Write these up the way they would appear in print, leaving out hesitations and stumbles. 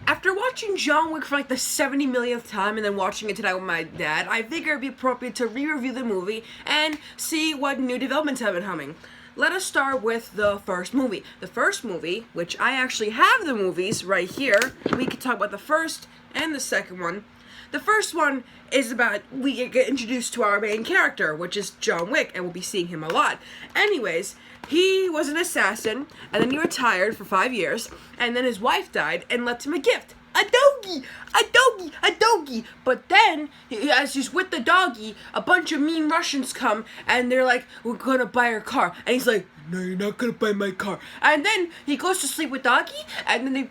After watching John Wick for like the 70 millionth time and then watching it tonight with my dad, I figure it'd be appropriate to re-review the movie and see what new developments have been coming. Let us start with the first movie. The first movie, which I actually have the movies right here, we could talk about the first and the second one. The first one is about we get introduced to our main character, which is John Wick, and we'll be seeing him a lot. Anyways, he was an assassin, and then he retired for 5 years, and then his wife died and left him a gift. A doggy! A doggy! A doggy! But then, as he's with the doggy, a bunch of mean Russians come, and they're like, we're gonna buy her car. And he's like, no, you're not gonna buy my car. And then he goes to sleep with doggy, and then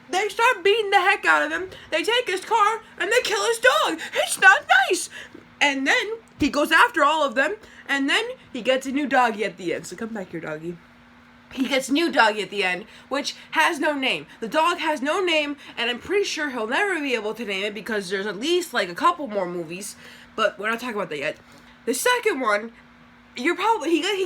they start beating the heck out of him. They take his car, and they kill his dog. It's not nice! And then, he goes after all of them, and then he gets a new doggy at the end. So come back here, doggy. He gets a new doggy at the end, which has no name. The dog has no name, and I'm pretty sure he'll never be able to name it because there's at least like a couple more movies, but we're not talking about that yet. The second one, he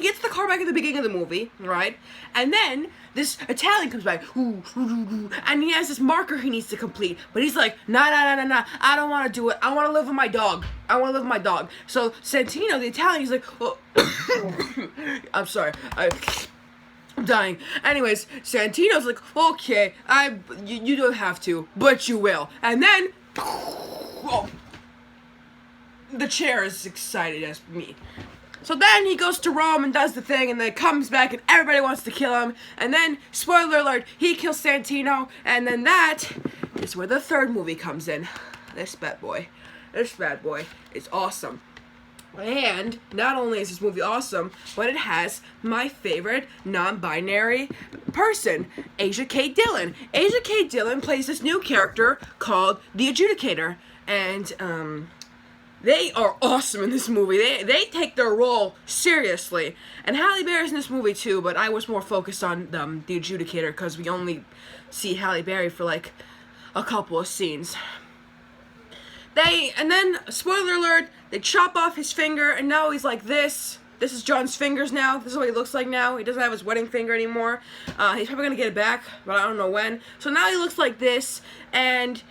gets the car back at the beginning of the movie, right? And then this Italian comes back, and he has this marker he needs to complete, but he's like, nah, I don't want to do it. I want to live with my dog. So Santino, the Italian, he's like, oh. I'm sorry, I'm dying. Anyways, Santino's like, okay, you don't have to, but you will. And then, the chair is excited as me. So then he goes to Rome and does the thing, and then comes back, and everybody wants to kill him. And then, spoiler alert, he kills Santino, and then that is where the third movie comes in. This bad boy is awesome. And not only is this movie awesome, but it has my favorite non-binary person, Asia K. Dillon. Asia K. Dillon plays this new character called the Adjudicator, and they are awesome in this movie. They take their role seriously. And Halle Berry's in this movie too, but I was more focused on the Adjudicator because we only see Halle Berry for like a couple of scenes. And then, spoiler alert, they chop off his finger, and now he's like this. This is John's fingers now. This is what he looks like now. He doesn't have his wedding finger anymore. He's probably gonna get it back, but I don't know when. So now he looks like this, and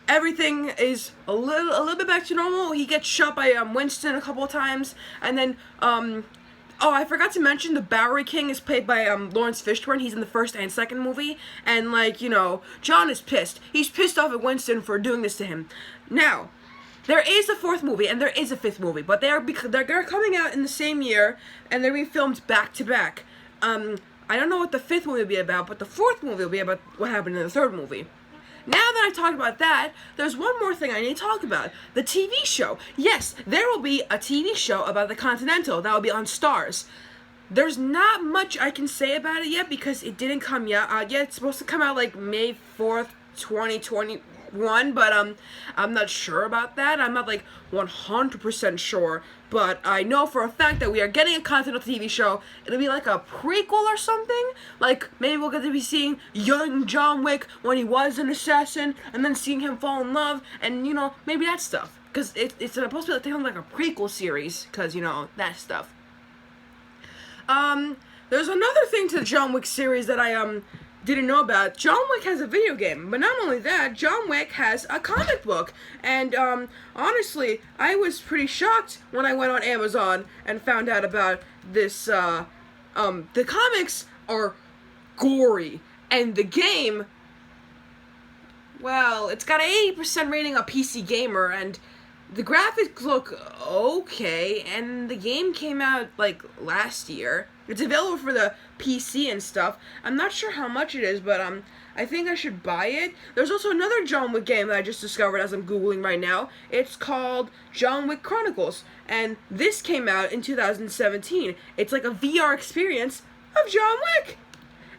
everything is a little bit back to normal. He gets shot by Winston a couple of times, and then oh, I forgot to mention the Bowery King is played by Lawrence Fishburne. He's in the first and second movie, and like, you know, John is pissed. He's pissed off at Winston for doing this to him. Now, there is a fourth movie and there is a fifth movie, but they're coming out in the same year, and they're being filmed back to back. I don't know what the fifth movie will be about, but the fourth movie will be about what happened in the third movie. Now that I've talked about that, there's one more thing I need to talk about. The TV show. Yes, there will be a TV show about the Continental that will be on Starz. There's not much I can say about it yet because it didn't come out yet. It's supposed to come out like May 4th, 2021, but I'm not sure about that. I'm not like 100% sure, but I know for a fact that we are getting a Continental TV show. It'll be like a prequel or something. Like, maybe we'll get to be seeing young John Wick when he was an assassin, and then seeing him fall in love, and, you know, maybe that stuff. Because it's supposed to be like a prequel series, because, you know, that stuff. There's another thing to the John Wick series that I, didn't know about. John Wick has a video game, but not only that, John Wick has a comic book, and honestly, I was pretty shocked when I went on Amazon and found out about this. The comics are gory, and the game, well, it's got an 80% rating on PC Gamer, and the graphics look okay, and the game came out like last year. It's available for the PC and stuff. I'm not sure how much it is, but I think I should buy it. There's also another John Wick game that I just discovered as I'm Googling right now. It's called John Wick Chronicles, and this came out in 2017. It's like a VR experience of John Wick.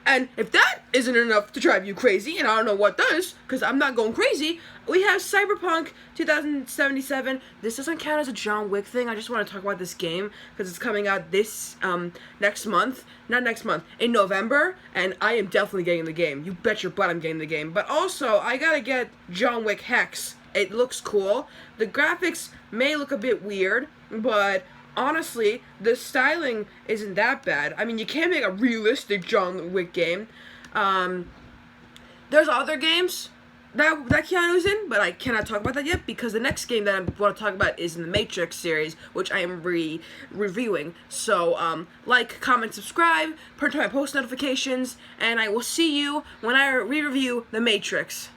And if that isn't enough to drive you crazy, and I don't know what does, because I'm not going crazy, we have Cyberpunk 2077. This doesn't count as a John Wick thing. I just want to talk about this game, because it's coming out this, next month. Not next month, in November, and I am definitely getting the game. You bet your butt I'm getting the game. But also, I gotta get John Wick Hex. It looks cool. The graphics may look a bit weird, but honestly, the styling isn't that bad. I mean, you can't make a realistic John Wick game. There's other games that Keanu's in, but I cannot talk about that yet because the next game that I want to talk about is in the Matrix series, which I am reviewing. So, like, comment, subscribe, turn on my post notifications, and I will see you when I re-review the Matrix.